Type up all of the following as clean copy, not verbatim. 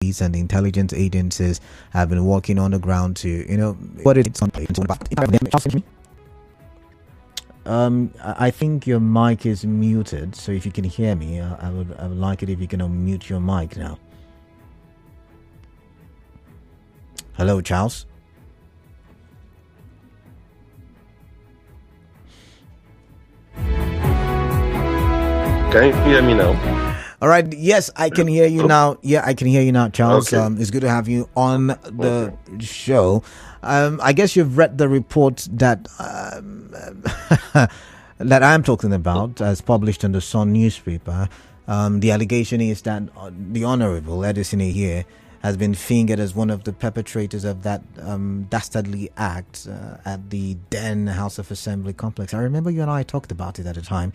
and the intelligence agencies have been working on the ground to, what it's on. I think your mic is muted, so if you can hear me, I would like it if you can unmute your mic now. Hello, Charles. Can you hear me now? All right. Yes, I can hear you now. Yeah, I can hear you now, Charles. Okay. It's good to have you on the show. I guess you've read the report that that I'm talking about, as published in the Sun newspaper. The allegation is that the Honorable Edison Ehie has been fingered as one of the perpetrators of that dastardly act at the Den House of Assembly complex. I remember you and I talked about it at the time.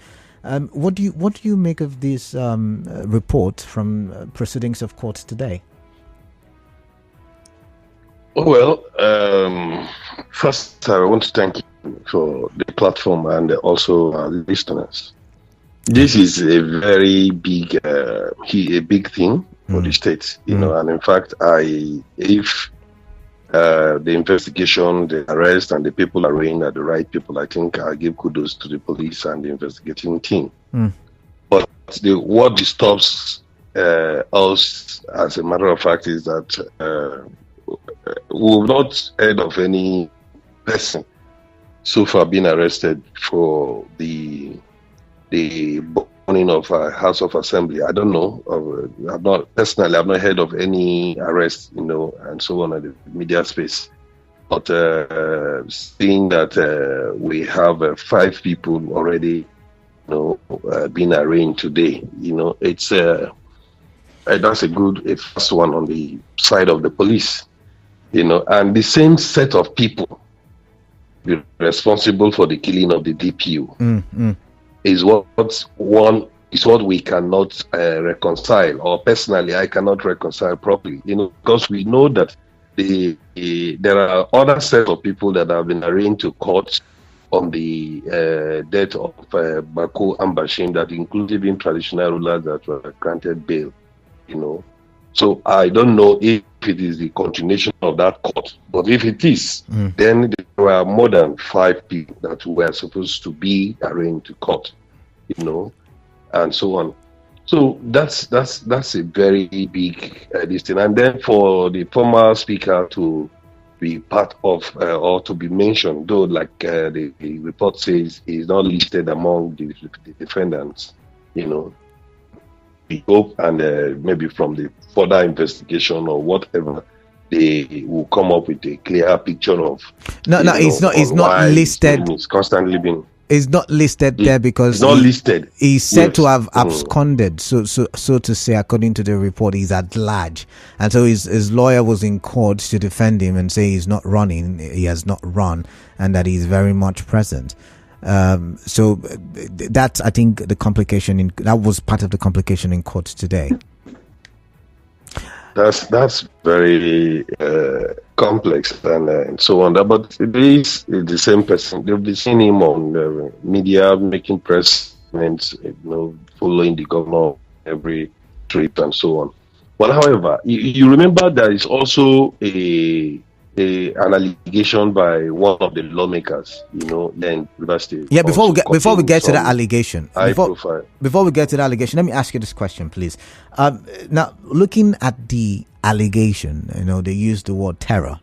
What do you make of this report from proceedings of court today? Well, first I want to thank you for the platform and also our listeners. This is a very big thing for the state, and in fact, if the investigation, the arrest, and the people arraigned are the right people, I think I give kudos to the police and the investigating team. But what disturbs us, as a matter of fact, is that we've not heard of any person so far being arrested for the burning of a House of Assembly. I don't know. I've not heard of any arrest, and so on in the media space. But seeing that we have 5 people already, being arraigned today, it's that's a first one on the side of the police, and the same set of people responsible for the killing of the DPU. Is what we cannot reconcile, or personally I cannot reconcile properly, because we know that there are other sets of people that have been arraigned to court on the death of Bako and Bashim, that include even traditional rulers that were granted bail, So I don't know if it is the continuation of that court, but if it is, then there were more than 5 people that were supposed to be arraigned to court, and so on. So that's a very big thing. And then for the former speaker to be part of or to be mentioned, though, like the report says, is not listed among the defendants, we hope, and maybe from the further investigation or whatever, they will come up with a clear picture of. It's not listed. It's constantly being. It's not listed there because it's not listed. He's said to have absconded, so to say, according to the report, he's at large, and so his lawyer was in court to defend him and say he's not running, he has not run, and that he's very much present. So that's, I think, the complication that was part of the complication in court today. That's very complex and so on. But it is the same person. They've been seeing him on media making press statements, following the governor every trip and so on. But however, you remember there is also an allegation by one of the lawmakers, then University. Yeah, before we get to that allegation, before we get to the allegation, let me ask you this question, please. Now, looking at the allegation, they use the word terror,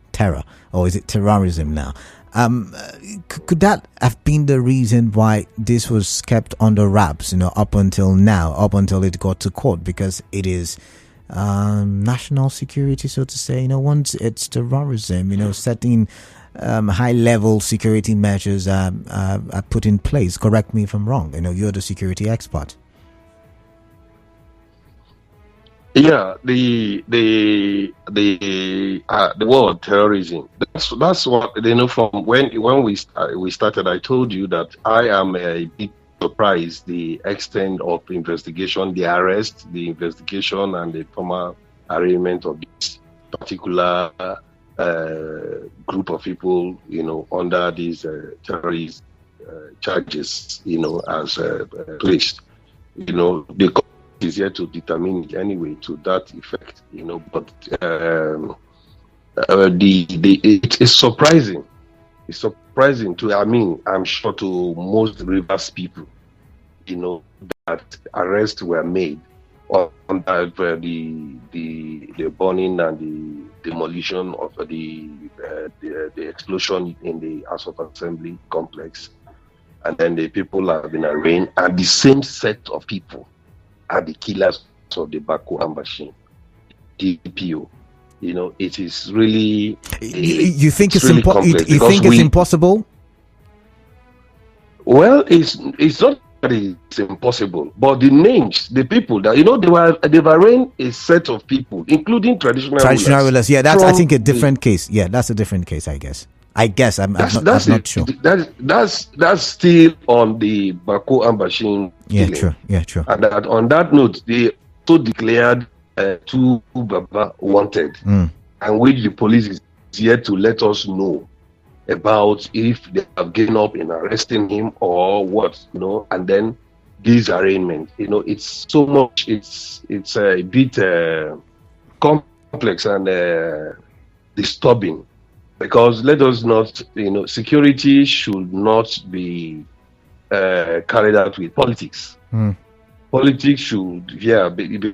or is it terrorism now? Could that have been the reason why this was kept under wraps, up until now, up until it got to court? Because it is national security, so to say. Once it's terrorism, certain high-level security measures are put in place. Correct me if I'm wrong. You're the security expert. Yeah, the word terrorism. That's what they know from when we started. I told you that I am a bit surprised the extent of investigation, the arrest, the investigation, and the formal arraignment of this particular group of people, under these terrorist charges, as placed. The is yet to determine it anyway to that effect, but it is surprising. It's surprising to, I mean, I'm sure to most Rivers people, that arrests were made on that, the burning and the demolition of the explosion in the House of Assembly complex, and then the people have been arraigned, and the same set of people are the killers of the Baku Ambashin, DPO. It is really, You think it's really complex you because think it's impossible? Well, it's not that it's impossible, but the names, the people that they've arraigned a set of people, incling traditional rulers. Yeah, that's, I think, a different case. Yeah, that's a different case. I'm not sure. That's still on the Bako Ambashin killing. True. Yeah, true. And that, on that note, they also declared two Baba wanted, and which the police is yet to let us know about if they have given up in arresting him or what, and then this arraignment, it's so much, it's a bit complex and disturbing, because let us not, security should not be carried out with politics. Politics should,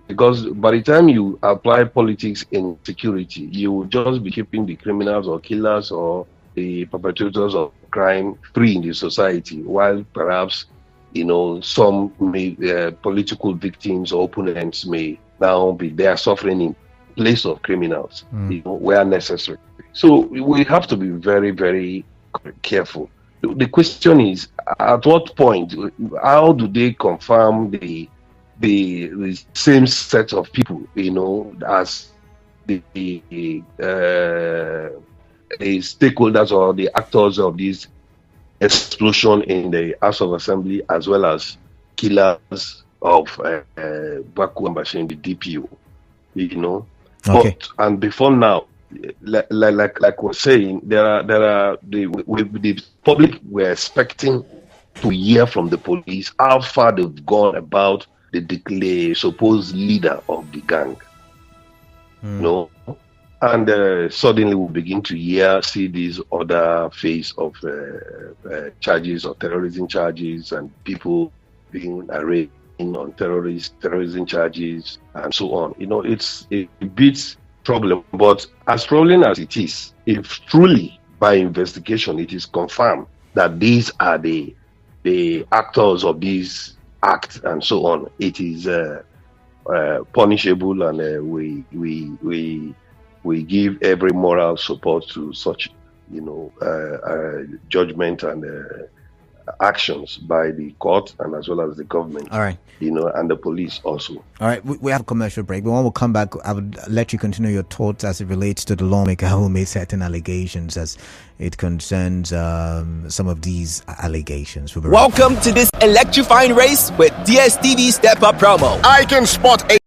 because by the time you apply politics in security, you will just be keeping the criminals or killers or the perpetrators of crime free in the society, while perhaps, some political victims or opponents may now be there suffering in place of criminals, where necessary. So we have to be very, very careful. The question is, at what point, how do they confirm the same set of people, as the stakeholders or the actors of this explosion in the House of Assembly, as well as killers of Baku Ambashin, the DPO, Okay. But, and before now, like we're saying, the public were expecting to hear from the police how far they've gone about the supposed leader of the gang. And suddenly we begin to see these other phase of charges or terrorism charges, and people being arraigned on terrorism charges, and so on. It's a bit problem, but as troubling as it is, if truly by investigation it is confirmed that these are the actors of these acts and so on, it is punishable, and we give every moral support to such, judgment and actions by the court, and as well as the government. All right. And the police also. All right, we have a commercial break, but when we come back, I would let you continue your thoughts as it relates to the lawmaker who made certain allegations as it concerns some of these allegations. Welcome to this electrifying race with DSTV Step Up promo. I can spot a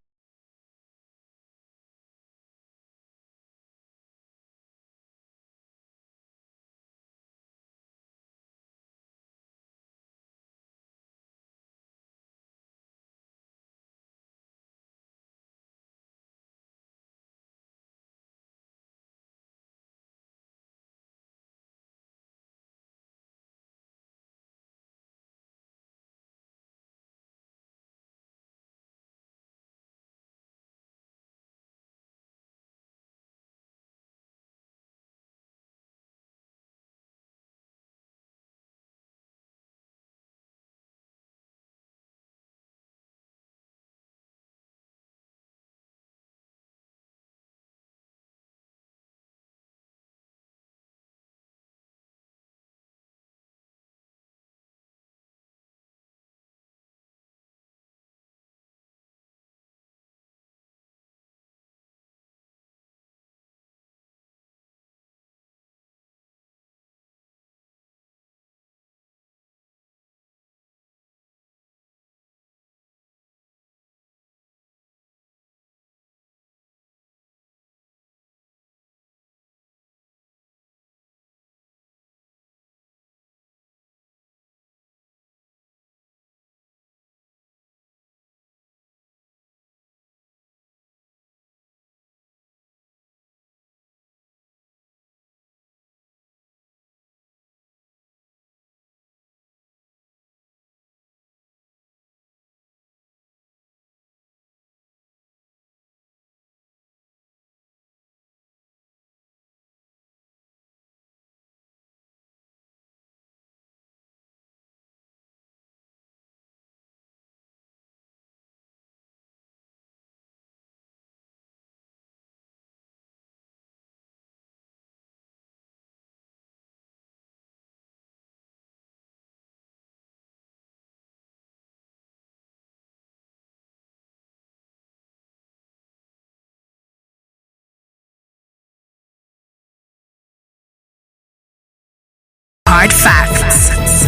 Hard Facts.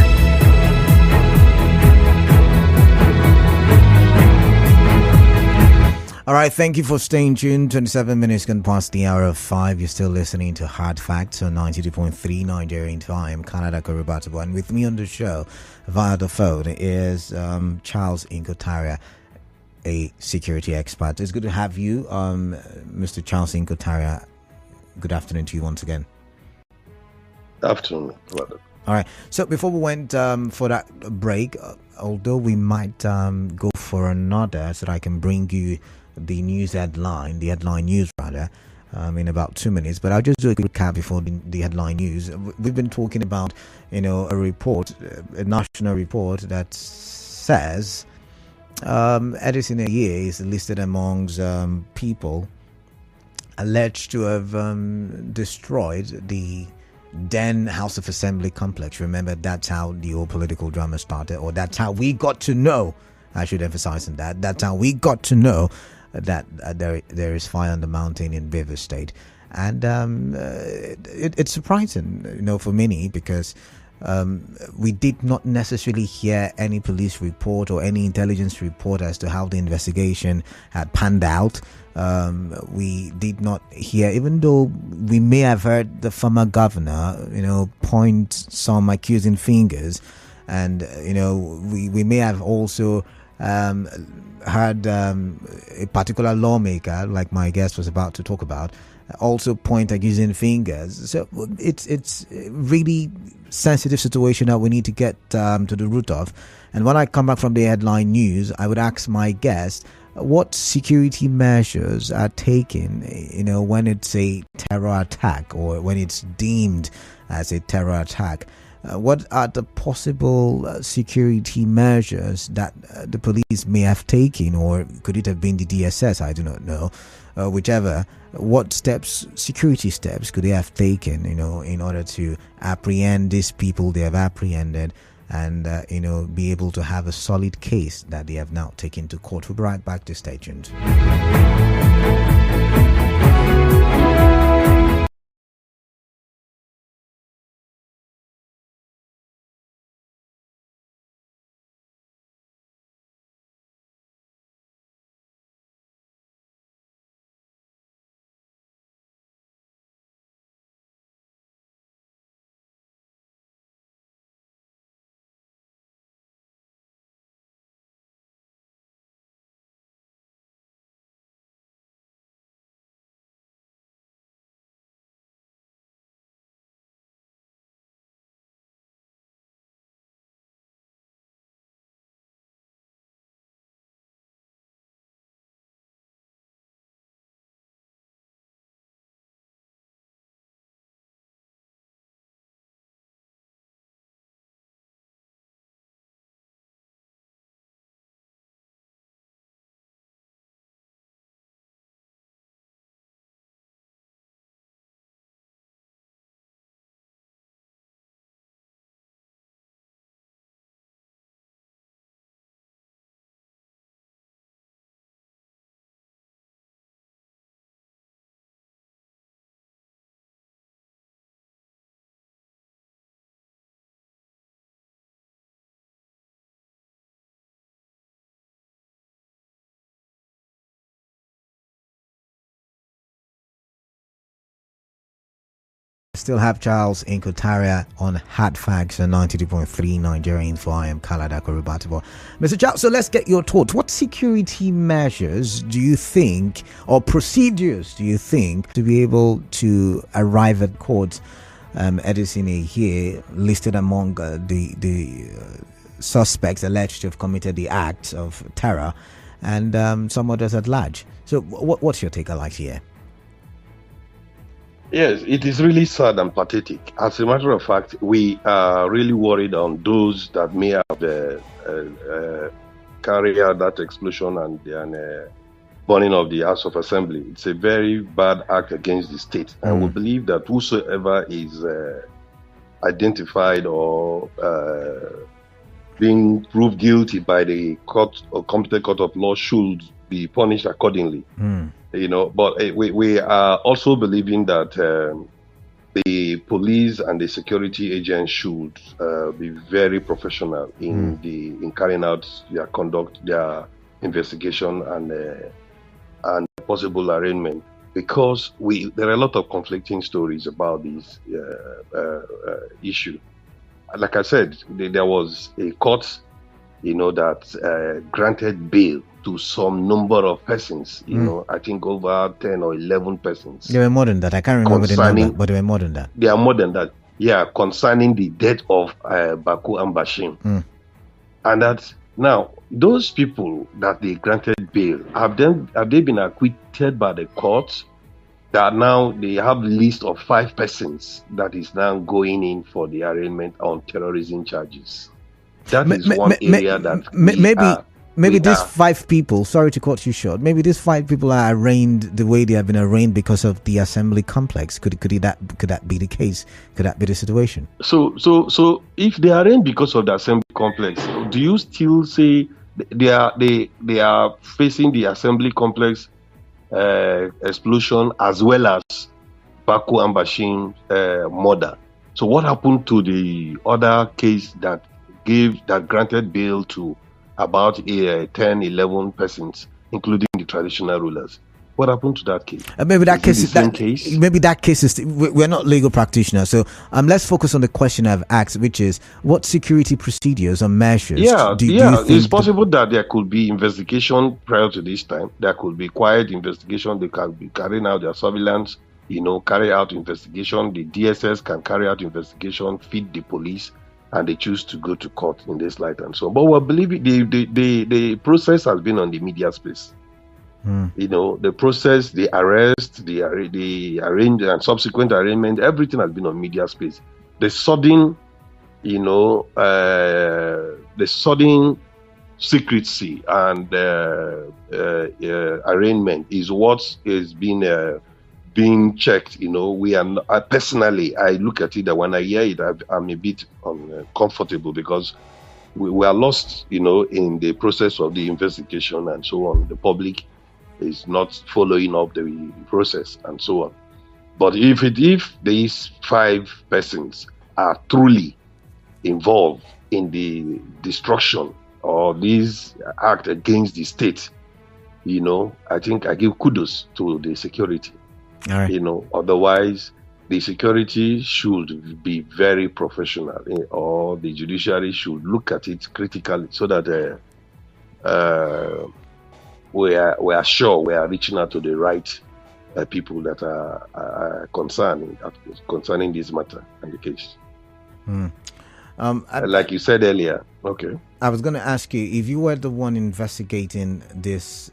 All right, thank you for staying tuned. 27 minutes gone past the hour of 5. You're still listening to Hard Facts on 92.3 Nigerian time, Canada Kurubatubo. And with me on the show via the phone is Charles Inko-Tariah, a security expert. It's good to have you, Mr. Charles Inko-Tariah. Good afternoon to you once again. Afternoon. All right. So before we went for that break, although we might go for another so that I can bring you the headline news rather, in about 2 minutes. But I'll just do a quick recap before the headline news. We've been talking about, a report, a national report that says Edison Ehie is listed amongst people alleged to have destroyed the then House of Assembly complex. Remember, that's how the whole political drama started, or that's how we got to know. I should emphasize on that. That's how we got to know that there is fire on the mountain in Beaver State, and it's surprising, for many, because we did not necessarily hear any police report or any intelligence report as to how the investigation had panned out. We did not hear, even though we may have heard the former governor, point some accusing fingers, and we may have also heard a particular lawmaker, like my guest was about to talk about, also point accusing fingers. So it's really sensitive situation that we need to get to the root of. And when I come back from the headline news, I would ask my guest what security measures are taken, when it's a terror attack or when it's deemed as a terror attack. What are the possible security measures that the police may have taken, or could it have been the DSS? I do not know. Whichever. What security steps could they have taken, in order to apprehend these people they have apprehended, and be able to have a solid case that they have now taken to court? We'll be right back to stay tuned. Still have Charles Inko-Tariah on Hard Facts and 92.3 Nigerian for I am Kalada Kurubatubo. Mr. Charles, so let's get your thoughts. What security measures do you think, or procedures do you think, to be able to arrive at court? Edison Ehie listed among the suspects alleged to have committed the acts of terror, and some others at large. So what's your take on life here? Yes, it is really sad and pathetic. As a matter of fact, we are really worried on those that may have carried out that explosion and burning of the House of Assembly. It's a very bad act against the state. And we believe that whosoever is identified or being proved guilty by the court or competent court of law should be punished accordingly. But we are also believing that the police and the security agents should be very professional in carrying out their conduct, their investigation, and possible arraignment, because there are a lot of conflicting stories about this issue. Like I said, there was a court, that granted bail to some number of persons. I think over 10 or 11 persons. There were more than that. I can't remember the number, but there were more than that. There are more than that. Yeah, concerning the death of Baku and Bashim, and that now those people that they granted bail, have they been acquitted by the court? That now they have a list of 5 persons that is now going in for the arraignment on terrorism charges. That is one area that maybe these 5 people, sorry to cut you short, maybe these 5 people are arraigned the way they have been arraigned because of the assembly complex. Could that be the case? Could that be the situation? So if they are arraigned because of the assembly complex, do you still say they are facing the assembly complex explosion as well as Baku and Bashim murder? So what happened to the other case that granted bail to about 10, 11 persons, including the traditional rulers? What happened to that case? Maybe that case is. We're not legal practitioners, so let's focus on the question I've asked, which is what security procedures or measures? Do you think it's possible that there could be investigation prior to this time. There could be quiet investigation. They can be carrying out their surveillance. Carry out investigation. The DSS can carry out investigation, feed the police, and they choose to go to court in this light and so on. But we believe the process has been on the media space. The process, the arrest, the arrange and subsequent arraignment, everything has been on media space. The sudden secrecy and arraignment is what is being checked. We are personally, I look at it that when I hear it, I'm a bit uncomfortable because we are lost, in the process of the investigation and so on. The public is not following up the process and so on. But if these 5 persons are truly involved in the destruction or this act against the state, I think I give kudos to the security. All right. Otherwise the security should be very professional, or the judiciary should look at it critically so that we are sure we are reaching out to the right people that are concerning this matter and the case. Like you said earlier. Okay. I was going to ask you, if you were the one investigating this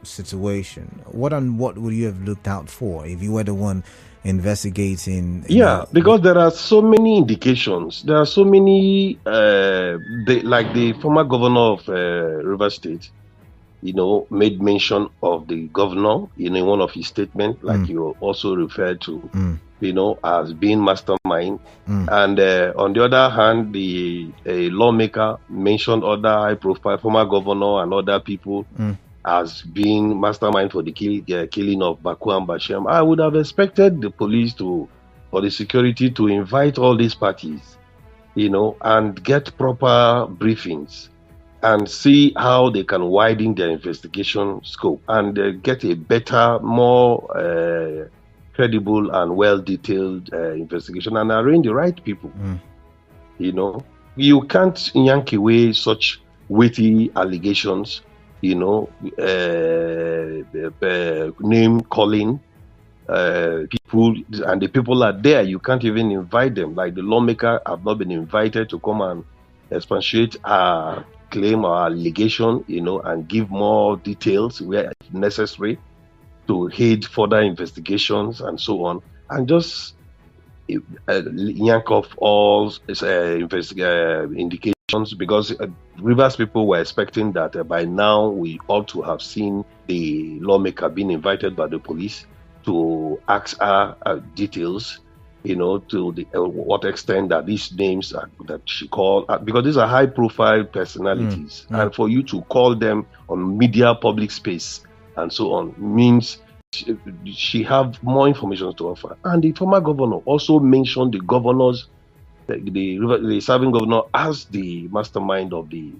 situation, what would you have looked out for if you were the one investigating? Because there are so many indications. There are so many, like the former governor of Rivers State, made mention of the governor in one of his statements, like you also referred to, as being mastermind. And on the other hand, a lawmaker mentioned other high-profile former governor and other people as being mastermind for the killing of Baku and Bashim. I would have expected the police or the security to invite all these parties, and get proper briefings and see how they can widen their investigation scope and get a better, more credible and well-detailed investigation and arrange the right people. You can't yank away such weighty allegations, name calling people, and the people are there. You can't even invite them. Like the lawmaker have not been invited to come and expatiate our claim or allegation, and give more details where necessary to aid further investigations and so on, and just yank off all indications, because Rivers people were expecting that by now we ought to have seen the lawmaker being invited by the police to ask her details, to what extent that these names that she called, because these are high-profile personalities, and for you to call them on media public space and so on means she have more information to offer. And the former governor also mentioned the governors, the serving governor, as the mastermind of the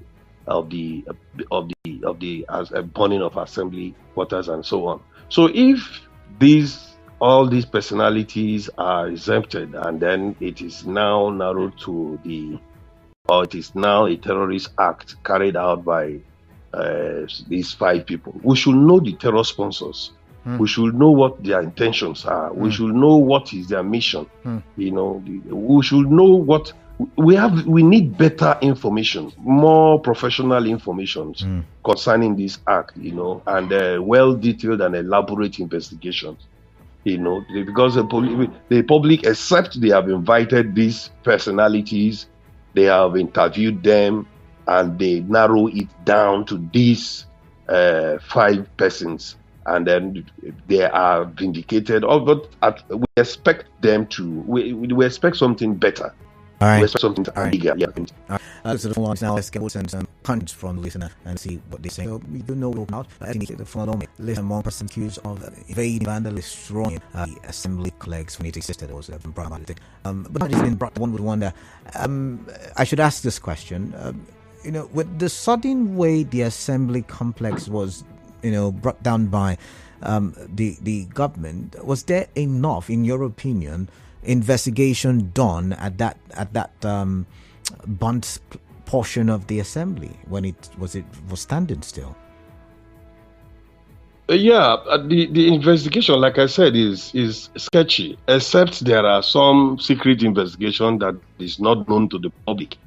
burning of assembly quarters and so on. So if all these personalities are exempted, and then it is now narrowed to it is now a terrorist act carried out by these 5 people. We should know the terror sponsors. We should know what their intentions are. We should know what is their mission. We should know what we need better information, more professional information concerning this act, and well detailed and elaborate investigations. Because the public, except they have invited these personalities, they have interviewed them, and they narrow it down to these 5 persons, and then they are vindicated. But we expect them to. We expect something better. All right. We expect something bigger. Yeah. All right. So the phone lines now. Let's get some comments from the listener and see what they say. So we do know about. I think the phone list among persons accused of invading, vandalism, destroying the assembly complex when it existed was problematic. But not even brought. One would wonder. I should ask this question. With the sudden way the assembly complex was, brought down by the government, was there enough, in your opinion, investigation done at that burnt portion of the assembly when it was standing still? The investigation, like I said, is sketchy, except there are some secret investigation that is not known to the public.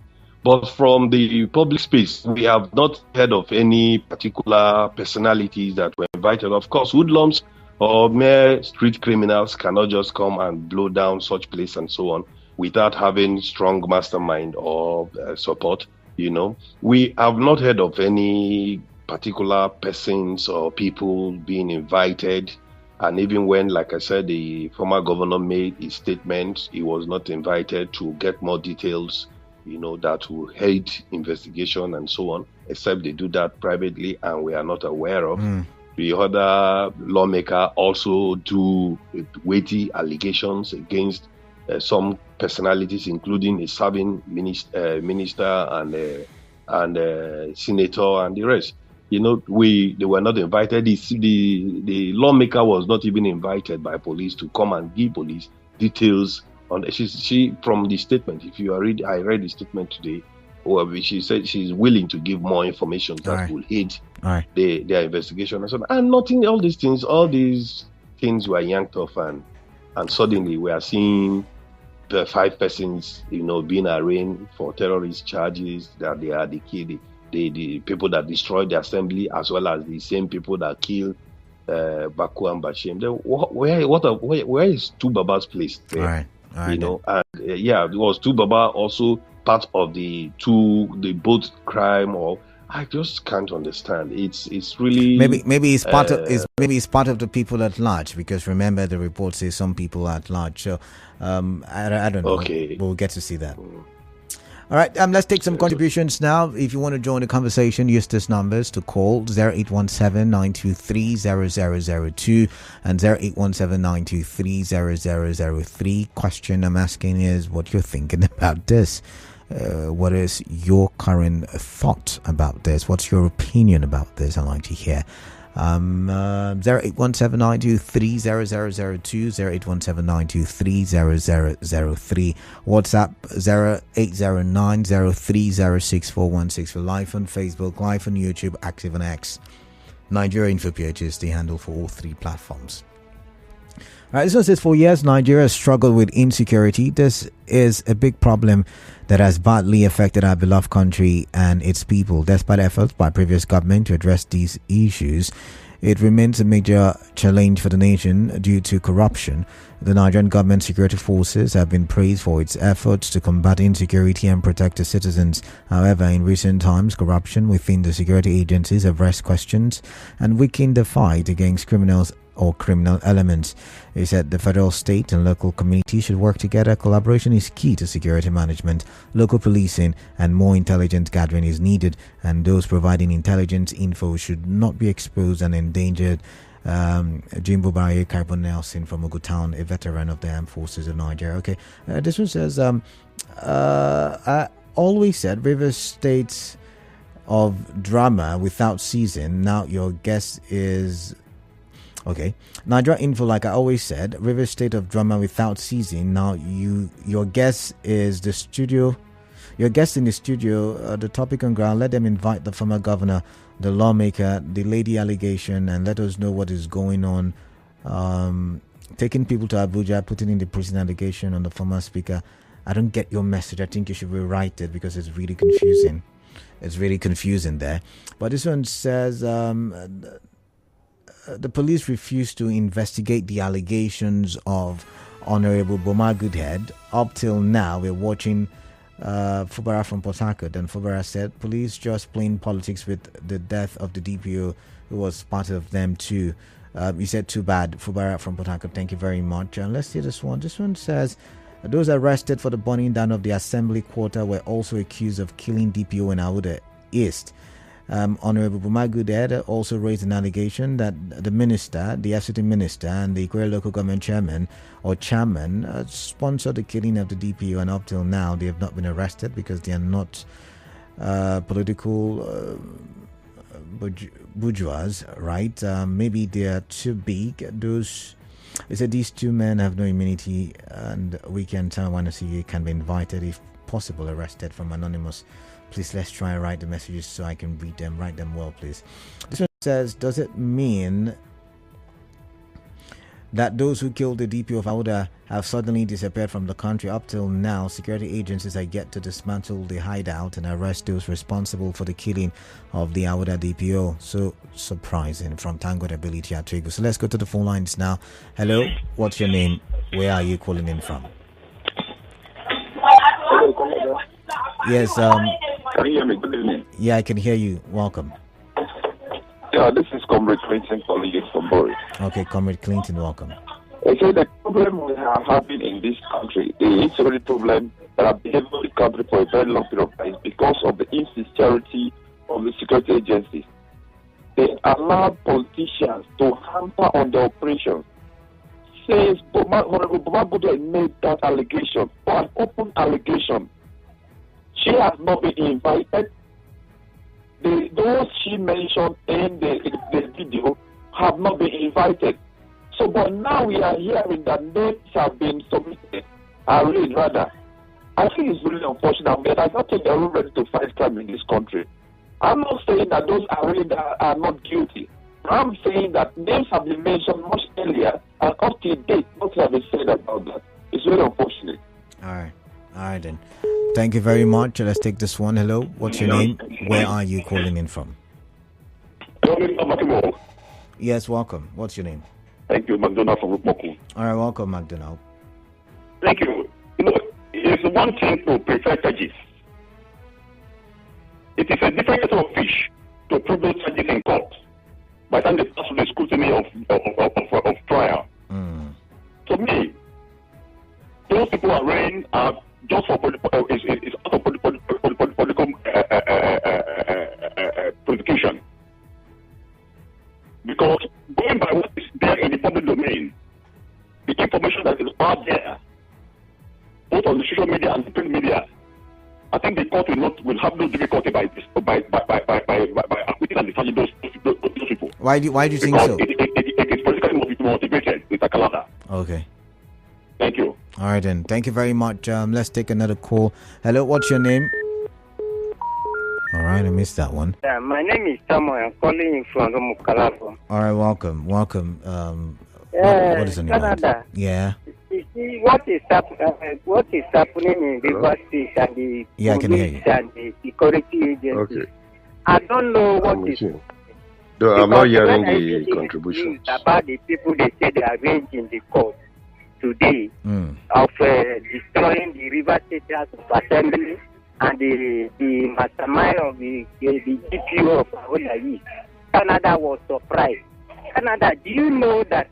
But from the public space, we have not heard of any particular personalities that were invited. Of course, hoodlums or mere street criminals cannot just come and blow down such place and so on without having strong mastermind or support. We have not heard of any particular persons or people being invited. And even when, like I said, the former governor made his statement, he was not invited to get more details, that will aid investigation and so on, except they do that privately and we are not aware of. The other lawmaker also do weighty allegations against some personalities, including a serving minister and senator and the rest. They were not invited. The lawmaker was not even invited by police to come and give police details on. She from the statement. If you read, I read the statement today. She said she's willing to give more information that will aid their investigation and so on. And nothing. All these things were yanked off, and suddenly we are seeing the 5 persons, being arraigned for terrorist charges. That they are the people that destroyed the assembly, as well as the same people that killed Baku and Bashim. Where is Tubaba's place there? And it was Tubaba also part of the both crime, or I just can't understand. It's really maybe it's part of the people at large, because remember the report says some people at large. So I don't know. Okay, we'll get to see that. All right, let's take some contributions now. If you want to join the conversation, use these numbers to call 0817-923-0002 and 0817-923-0003. Question I'm asking is what you're thinking about this. What is your current thought about this? What's your opinion about this? I'd like to hear. 0817-923-0002, 0817-923-0003, WhatsApp 0809-030-6416. We're live on Facebook, live on YouTube, active on X. Nigeria Info PH is the handle for all 3 platforms. All right, this one says, for years, Nigeria has struggled with insecurity. This is a big problem that has badly affected our beloved country and its people. Despite efforts by previous government to address these issues, it remains a major challenge for the nation due to corruption. The Nigerian government security forces have been praised for its efforts to combat insecurity and protect the citizens. However, in recent times, corruption within the security agencies have raised questions and weakened the fight against criminals or criminal elements. He said the federal, state and local communities should work together. Collaboration is key to security management. Local policing and more intelligence gathering is needed, and those providing intelligence info should not be exposed and endangered Jimbo Barry Carbon Nelson from Ogutown, a veteran of the Armed Forces of Nigeria. Okay, this one says, I always said Rivers State of drama without ceasing. Now your guess is... Okay, Nigeria Info, like I always said, Rivers State of drama without ceasing. Now your guess is the studio. Your guest in the studio, the topic on ground, let them invite the former governor, the lawmaker, the lady allegation, and let us know what is going on. Taking people to Abuja, putting in the prison allegation on the former speaker. I don't get your message. I think you should rewrite it because it's really confusing. It's really confusing there. But this one says... the police refused to investigate the allegations of Honorable Boma Goodhead. Up till now, we're watching Fubara from Port Harcourt, and Fubara said, police just playing politics with the death of the DPO, who was part of them too. He said, too bad. Fubara from Port Harcourt, thank you very much. And let's see this one. This one says, those arrested for the burning down of the assembly quarter were also accused of killing DPO in Auda East. Honorable Boma Goodhead also raised an allegation that the minister, the FCT minister, and the Ikwerre local government chairman sponsored the killing of the DPO, and up till now they have not been arrested because they are not political bourgeois, right? Maybe they are too big. They said these two men have no immunity, and we can tell YNCA can be invited, if possible, arrested from anonymous. Please, let's try and write the messages so I can read them. Write them well, please. This one says, does it mean that those who killed the DPO of Auda have suddenly disappeared from the country? Up till now, security agencies are yet to dismantle the hideout and arrest those responsible for the killing of the Auda DPO. So surprising, from Tango Ability at Trigo. So let's go to the phone lines now. Hello, what's your name? Where are you calling in from? Yes, can you hear me? Good evening. Yeah, I can hear you. Welcome. Yeah, this is Comrade Clinton calling you from Boris. Okay, Comrade Clinton, welcome. I say the problem we are having in this country is a really problem that have been in the country for a very long period of time because of the insincerity of the security agencies. They allow politicians to hamper on the operations. Since Honorable Boma Goodhead made that allegation, or an open allegation, she has not been invited. Those she mentioned in the video have not been invited. So, but now we are hearing that names have been submitted. I think it's really unfortunate. But I don't think they're ready to fight crime in this country. I'm not saying that those are not guilty. I'm saying that names have been mentioned much earlier, and up to date, nothing has been said about that. It's very unfortunate. All right then. Thank you very much. Let's take this one. Hello, what's your name? Where are you calling in from? Yes, welcome. What's your name? Thank you, McDonald from Rupoku. All right, welcome, McDonald. Thank you. It's one thing to prefer charges. It is a different kettle of fish to prove those charges in court by the time they pass through the scrutiny of trial. To me, those people are running just for political prosecution. Because going by what is there in the public domain, the information that is out there, both on the social media and the print media, I think the court will have no difficulty by acquitting and discharging those people. Why do you think so? It is politically motivated. It's a calendar. Okay. Thank you. All right then. Thank you very much. Let's take another call. Hello, what's your name? All right, I missed that one. Yeah, my name is Samuel. I'm calling you from Mukalabo. All right, welcome. What is on your Canada. mind? Yeah. You see what is happening in Rivers State and the Yeah, I can hear you. and the security agencies. Okay. I don't know what I'm is. with you. Though I'm not hearing When I the see contributions. news about the people they say they are arranged in the court today of destroying the River State House of Assembly and the mastermind of the GPO of Aoda East. Canada was surprised. Canada, do you know that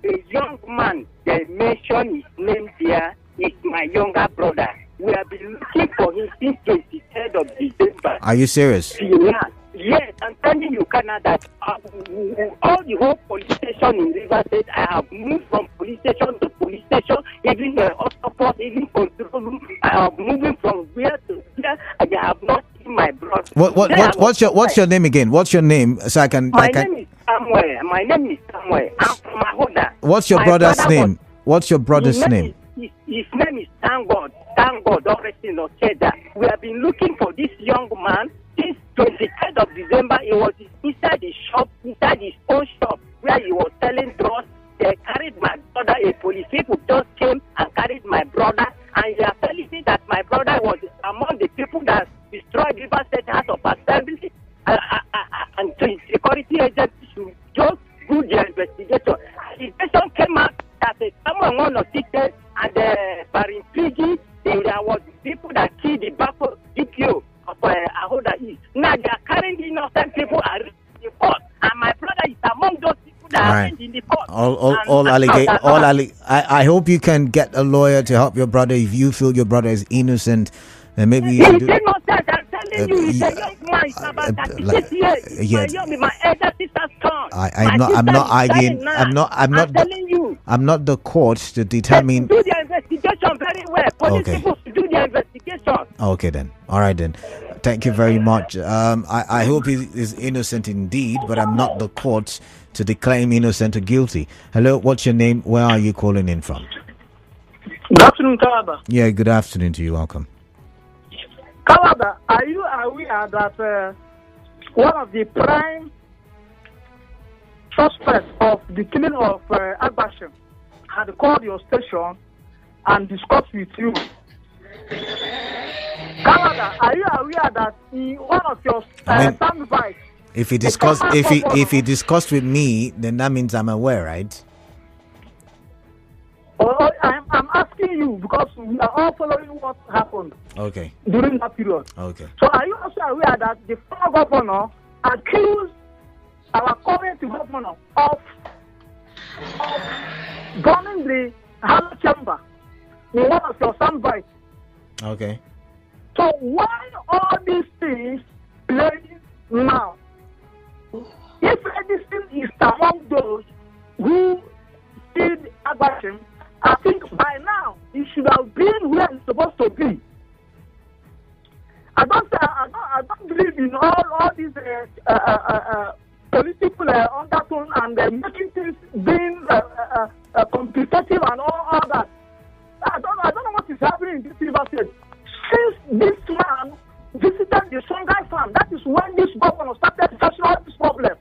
a young man, they mention his name there, is my younger brother. We have been looking for him since 23rd of December. Are you serious? Yeah. Yes, and telling you, Canada, all the whole police station in River State, I have moved from police station to police station, even also even control room. I have moving from where to where. I have not seen my brother. What's your name again? What's your name? So I can. My name is Samuel. My name is Samuel. I'm from Ahoda. What's your brother's name? What's your brother's name? His name is Thank God. Thank God, Orison Ocheda. We have been looking for this young man since 23rd of December. He was inside his shop, inside his own shop, where he was selling drugs. They carried my brother. A police people just came and carried my brother. And they are telling me that my brother was among the people that destroyed River State House of Assembly. And the security agencies should just do their investigation. The investigation came out that someone won a ticket and Pigi, there was people that killed the DPO of Ahoda East. Now they are carrying innocent people in the court, and my brother is among those people that are in the court. I hope you can get a lawyer to help your brother if you feel your brother is innocent. And maybe he's innocent. I'm telling you, he's a young man. He's about 36 years. My elder sister's son. I'm not arguing. I'm telling you. I'm not the court to determine. Do the investigation very well. Police people should do the investigation. Okay then. All right then. Thank you very much. I hope he is innocent indeed, but I'm not the court to declare him innocent or guilty. Hello, what's your name? Where are you calling in from? Good afternoon, Kalaba. Yeah, good afternoon to you. Welcome. Kalaba, are you aware that one of the prime suspects of the killing of Agbashim had called your station and discussed with you? Kalaba, are you aware that one of your sound bites? If he discussed with me, then that means I'm aware, right? I'm asking you because we are all following what happened. Okay. During that period. Okay. So are you also aware that the former governor accused our current governor of burning the House chamber in one of your soundbites? Okay. So why all these things playing now? If Edison is among those who did Agbashim, I think by now he should have been where he's supposed to be. I don't believe in all these political undertone and making things being competitive and all that. I don't know what is happening in this River State. Since this man visited the Songhai farm, that is when this governor started facing all this problem.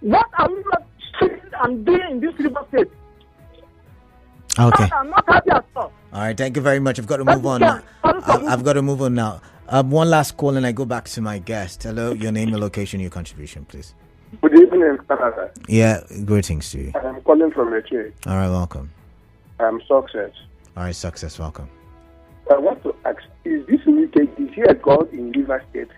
What are we not seeing and doing in this River State? Okay. I'm not happy at all. All right, thank you very much. I've got to move on now. I've got to move on now. One last call and I go back to my guest. Hello, your name, your location, your contribution, please. Good evening, Canada. Yeah, greetings to you. I'm calling from Echie. All right, welcome. I'm Success. All right, Success, welcome. I want to ask, is this wicked, is he a god in River State?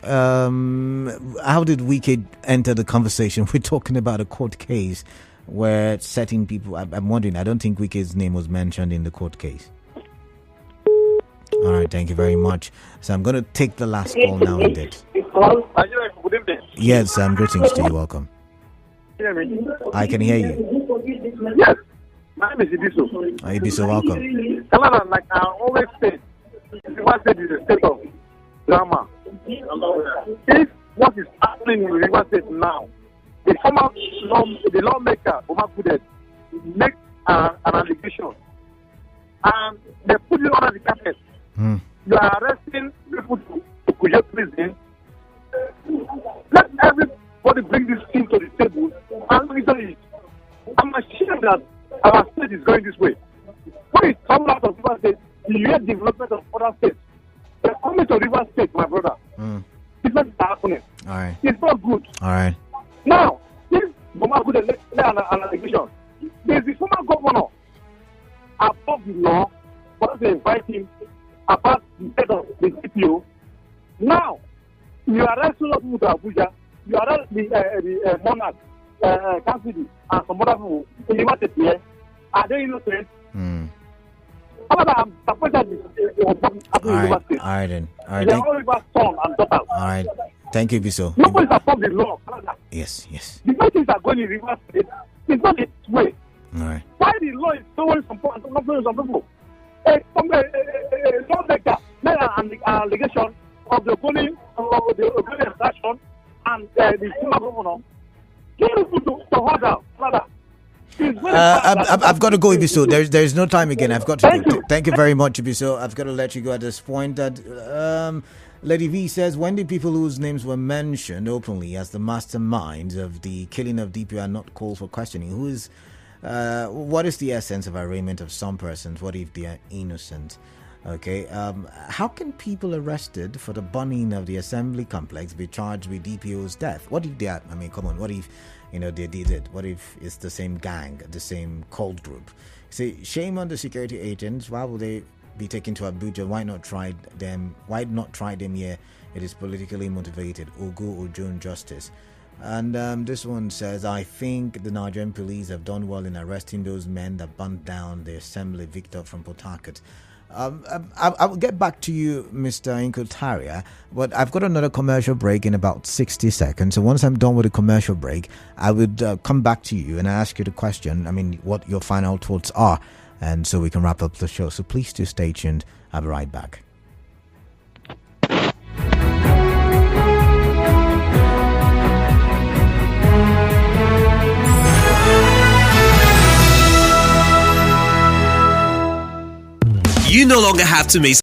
How did Wicked enter the conversation? We're talking about a court case where certain people, I'm wondering, I don't think Wicked's name was mentioned in the court case. All right, thank you very much. So I'm going to take the last call now indeed. Yes, greetings to you, welcome. I can hear you. Yes, my name is Ediso. Ediso, welcome. Canada, like I always say, River State is a state of drama. If what is happening in River State now, the former lawmaker, Omar Kudet, makes an allegation and they put it under the carpet. You are arresting people to Kujet prison. Let everybody bring this thing to the table and look at it. I'm ashamed that our state is going this way. When it's coming out of River State, you hear development of other states. They're coming to River State, my brother. It's not happening. All right. It's not good. All right. Now, this Omar Kudet led an allegation. There's the former governor above the law, but they invite him about the head of the CPO. Now, you arrest some people to Abuja, you arrest the monarch, Cassidy, and some other people in the market here. Are they innocent? I'm supposed to be all right then. All right. They're all River son and daughter. All right. Thank you, Biso. Nobody has found the law. Yes, yes. The way things are going in Rivers State, it's not its way. All right. Why the law is following some people? Some lawmaker made an allegation of the bullying of the infraction and the former governor. Get people to hold out. I've got to go, Ibiso. There's no time again. I've got to go. Thank you very much, Ibiso. I've got to let you go at this point. That Lady V says, when the people whose names were mentioned openly as the masterminds of the killing of DP are not called for questioning, what is the essence of arraignment of some persons? What if they are innocent? Okay, how can people arrested for the burning of the assembly complex be charged with DPO's death? What if they are, come on, what if, they did it? What if it's the same gang, the same cult group? See, shame on the security agents. Why would they be taken to Abuja? Why not try them? Why not try them here? It is politically motivated. Ogo Ojo justice. And this one says, I think the Nigerian police have done well in arresting those men that burnt down the assembly. Victor from Port Harcourt. I will get back to you, Mr. Inko-Tariah, but I've got another commercial break in about 60 seconds. So once I'm done with the commercial break, I would come back to you and ask you the question, what your final thoughts are, and so we can wrap up the show. So please do stay tuned. I'll be right back. You no longer have to miss